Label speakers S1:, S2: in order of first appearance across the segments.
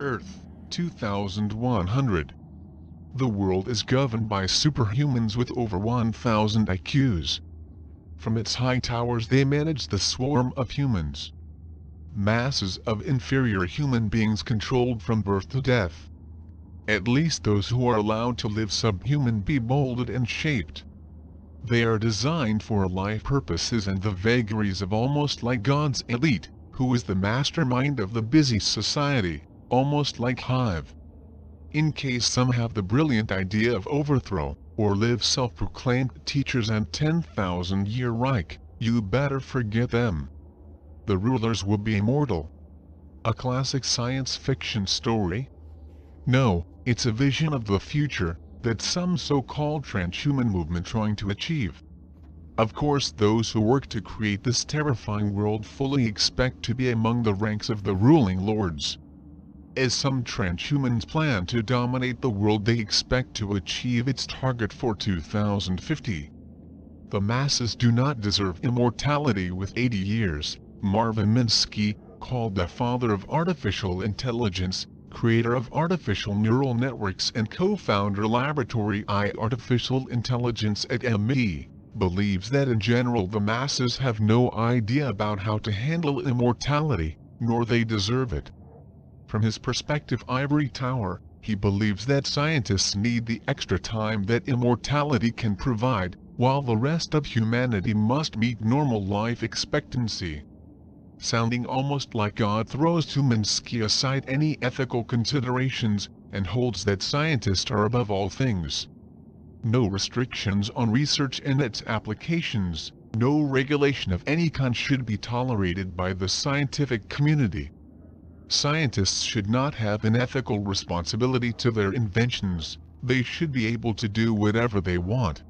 S1: Earth, 2100. The world is governed by superhumans with over 1000 IQs. From its high towers they manage the swarm of humans. Masses of inferior human beings controlled from birth to death. At least those who are allowed to live subhuman be molded and shaped. They are designed for life purposes and the vagaries of almost like God's elite, who is the mastermind of the busy society, almost like Hive. In case some have the brilliant idea of overthrow, or live self-proclaimed teachers and 10,000-year Reich, you better forget them. The rulers will be immortal. A classic science fiction story? No, it's a vision of the future that some so-called transhuman movement trying to achieve. Of course, those who work to create this terrifying world fully expect to be among the ranks of the ruling lords. As some transhumans plan to dominate the world, they expect to achieve its target for 2050. The masses do not deserve immortality with 80 years. Marvin Minsky, called the father of artificial intelligence, creator of artificial neural networks and co-founder Laboratory I Artificial Intelligence at MIT, believes that in general the masses have no idea about how to handle immortality, nor they deserve it. From his perspective ivory tower, he believes that scientists need the extra time that immortality can provide, while the rest of humanity must meet normal life expectancy. Sounding almost like God, throws to Minsky aside any ethical considerations, and holds that scientists are above all things. No restrictions on research and its applications, no regulation of any kind should be tolerated by the scientific community. Scientists should not have an ethical responsibility to their inventions, they should be able to do whatever they want.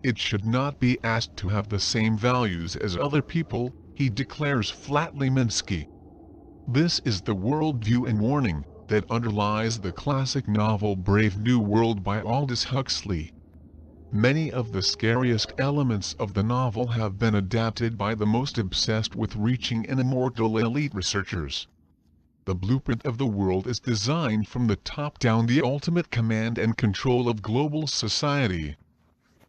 S1: It should not be asked to have the same values as other people, he declares flatly. Minsky. This is the worldview and warning that underlies the classic novel Brave New World by Aldous Huxley. Many of the scariest elements of the novel have been adapted by the most obsessed with reaching an immortal elite researchers. The blueprint of the world is designed from the top down, the ultimate command and control of global society.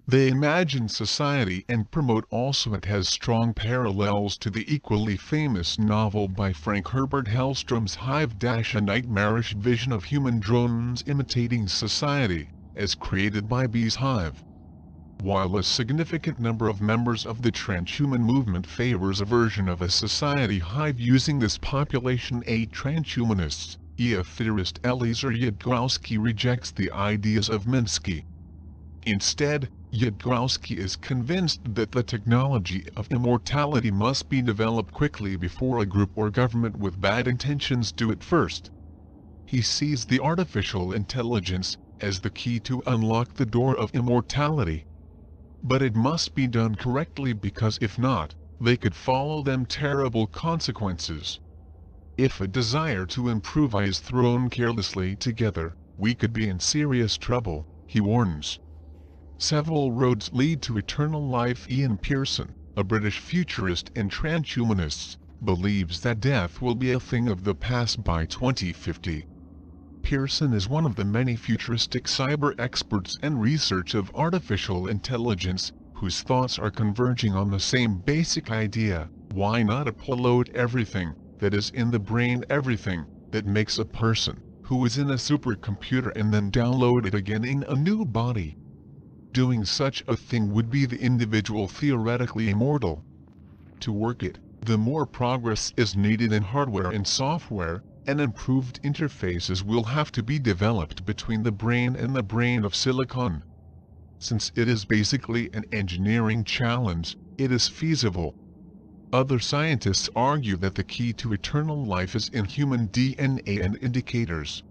S1: They imagine society and promote also it has strong parallels to the equally famous novel by Frank Herbert Hellstrom's Hive - a nightmarish vision of human drones imitating society, as created by Bee's Hive. While a significant number of members of the transhuman movement favors a version of a society hive using this population, a transhumanist, theorist Eliezer Yudkowsky rejects the ideas of Minsky. Instead, Yudkowsky is convinced that the technology of immortality must be developed quickly before a group or government with bad intentions do it first. He sees the artificial intelligence as the key to unlock the door of immortality. But it must be done correctly, because if not, they could follow them terrible consequences. If a desire to improve is thrown carelessly together, we could be in serious trouble, he warns. Several roads lead to eternal life. Ian Pearson, a British futurist and transhumanist, believes that death will be a thing of the past by 2050. Pearson is one of the many futuristic cyber experts and research of artificial intelligence, whose thoughts are converging on the same basic idea: why not upload everything that is in the brain, everything that makes a person, who is in a supercomputer, and then download it again in a new body? Doing such a thing would be the individual theoretically immortal. To work it, the more progress is needed in hardware and software, and improved interfaces will have to be developed between the brain and the brain of silicon. Since it is basically an engineering challenge, it is feasible. Other scientists argue that the key to eternal life is in human DNA and indicators,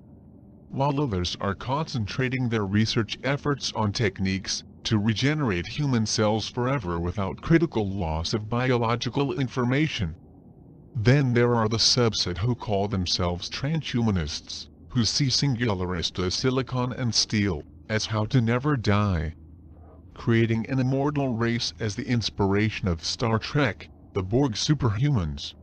S1: while others are concentrating their research efforts on techniques to regenerate human cells forever without critical loss of biological information. Then there are the subset who call themselves transhumanists, who see singularistas silicon and steel as how to never die. Creating an immortal race as the inspiration of Star Trek, the Borg superhumans.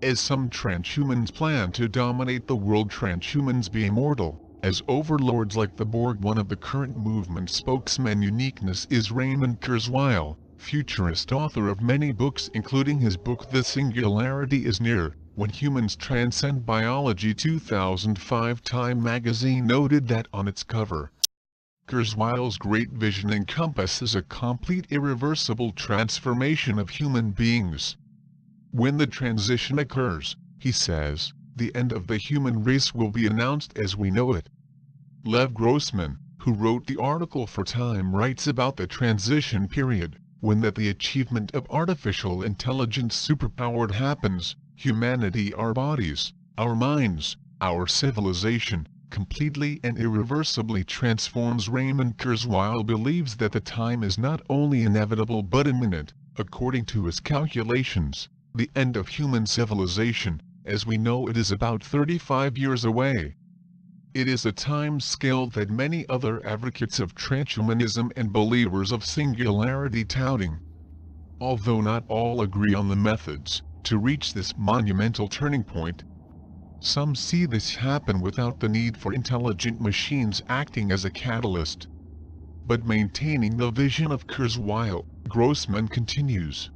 S1: As some transhumans plan to dominate the world, transhumans be immortal, as overlords like the Borg. One of the current movement spokesmen uniqueness is Raymond Kurzweil, futurist author of many books including his book The Singularity is Near, When Humans Transcend Biology. 2005 Time magazine noted that on its cover, Kurzweil's great vision encompasses a complete irreversible transformation of human beings. When the transition occurs, he says, the end of the human race will be announced as we know it. Lev Grossman, who wrote the article for Time, writes about the transition period, when that the achievement of artificial intelligence superpowered happens, humanity, our bodies, our minds, our civilization, completely and irreversibly transforms. Raymond Kurzweil believes that the time is not only inevitable but imminent. According to his calculations, the end of human civilization, as we know it, is about 35 years away. It is a time scale that many other advocates of transhumanism and believers of singularity touting. Although not all agree on the methods to reach this monumental turning point, some see this happen without the need for intelligent machines acting as a catalyst. But maintaining the vision of Kurzweil, Grossman continues,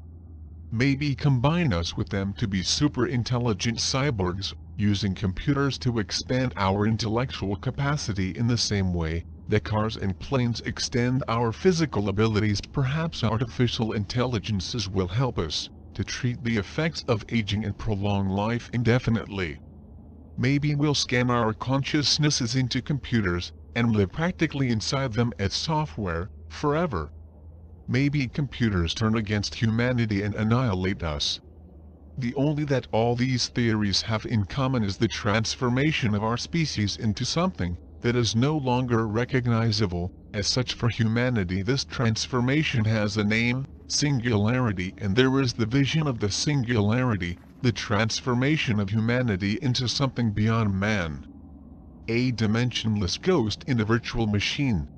S1: maybe combine us with them to be super-intelligent cyborgs, using computers to expand our intellectual capacity in the same way that cars and planes extend our physical abilities. Perhaps artificial intelligences will help us to treat the effects of aging and prolong life indefinitely. Maybe we'll scan our consciousnesses into computers and live practically inside them as software, forever. Maybe computers turn against humanity and annihilate us. The only that all these theories have in common is the transformation of our species into something that is no longer recognizable as such for humanity. This transformation has a name, singularity, and there is the vision of the singularity, the transformation of humanity into something beyond man. A dimensionless ghost in a virtual machine.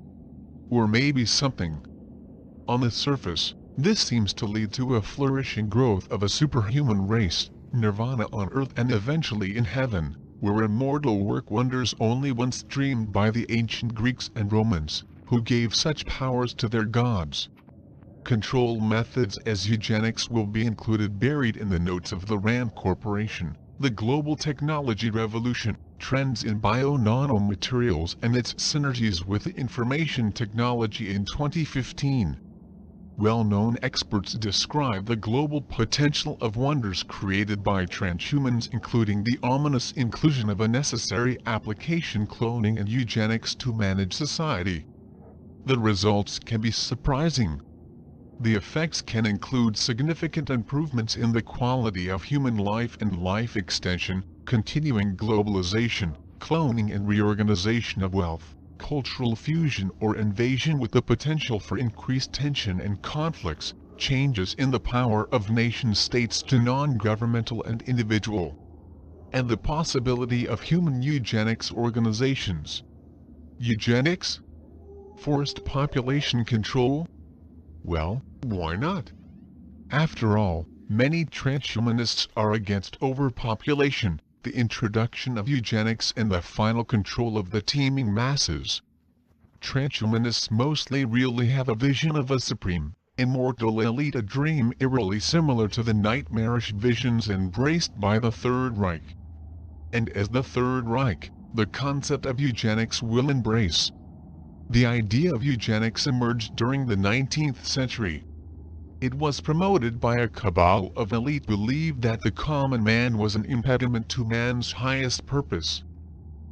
S1: Or maybe something. On the surface, this seems to lead to a flourishing growth of a superhuman race, nirvana on earth and eventually in heaven, where immortal work wonders only once dreamed by the ancient Greeks and Romans, who gave such powers to their gods. Control methods as eugenics will be included, buried in the notes of the RAND Corporation, the global technology revolution, trends in bio-nanomaterials and its synergies with information technology. In 2015, well-known experts describe the global potential of wonders created by transhumans, including the ominous inclusion of a necessary application, cloning and eugenics, to manage society. The results can be surprising. The effects can include significant improvements in the quality of human life and life extension, continuing globalization, cloning and reorganization of wealth, cultural fusion or invasion with the potential for increased tension and conflicts, changes in the power of nation-states to non-governmental and individual, and the possibility of human eugenics organizations. Eugenics? Forced population control? Well, why not? After all, many transhumanists are against overpopulation, the introduction of eugenics and the final control of the teeming masses. Transhumanists mostly really have a vision of a supreme, immortal elite, a dream eerily similar to the nightmarish visions embraced by the Third Reich. And as the Third Reich, the concept of eugenics will embrace. The idea of eugenics emerged during the 19th century. It was promoted by a cabal of elite who believed that the common man was an impediment to man's highest purpose.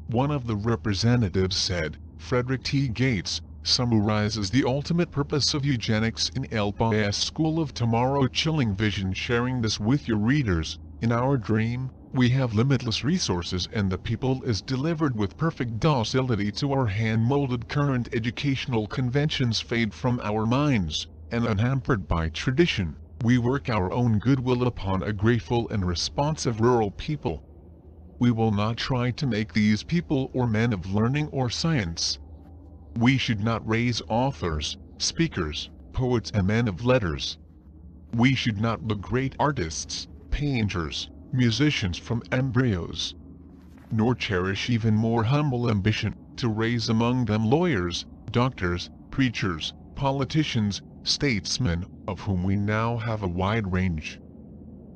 S1: One of the representatives said, Frederick T. Gates, summarizes the ultimate purpose of eugenics in El Bias School of Tomorrow. Chilling vision. Sharing this with your readers, in our dream, we have limitless resources and the people is delivered with perfect docility to our hand-molded. Current educational conventions fade from our minds, and unhampered by tradition, we work our own goodwill upon a grateful and responsive rural people. We will not try to make these people or men of learning or science. We should not raise authors, speakers, poets and men of letters. We should not look great artists, painters, musicians from embryos. Nor cherish even more humble ambition, to raise among them lawyers, doctors, preachers, politicians, statesmen, of whom we now have a wide range.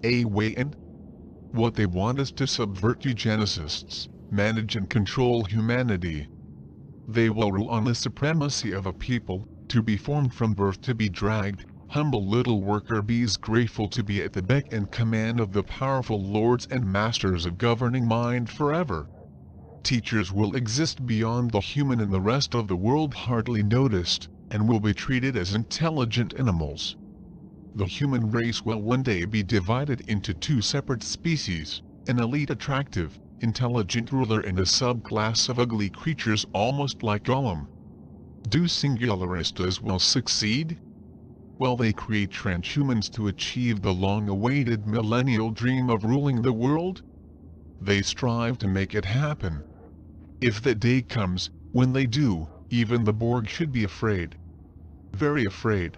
S1: And what they want is to subvert eugenicists, manage and control humanity. They will rule on the supremacy of a people, to be formed from birth to be dragged, humble little worker bees grateful to be at the beck and command of the powerful lords and masters of governing mind forever. Teachers will exist beyond the human and the rest of the world hardly noticed, and will be treated as intelligent animals. The human race will one day be divided into two separate species, an elite attractive, intelligent ruler and a subclass of ugly creatures almost like Gollum. Do singularistas will succeed? Will they create transhumans to achieve the long-awaited millennial dream of ruling the world? They strive to make it happen. If that day comes, when they do, even the Borg should be afraid. Very afraid.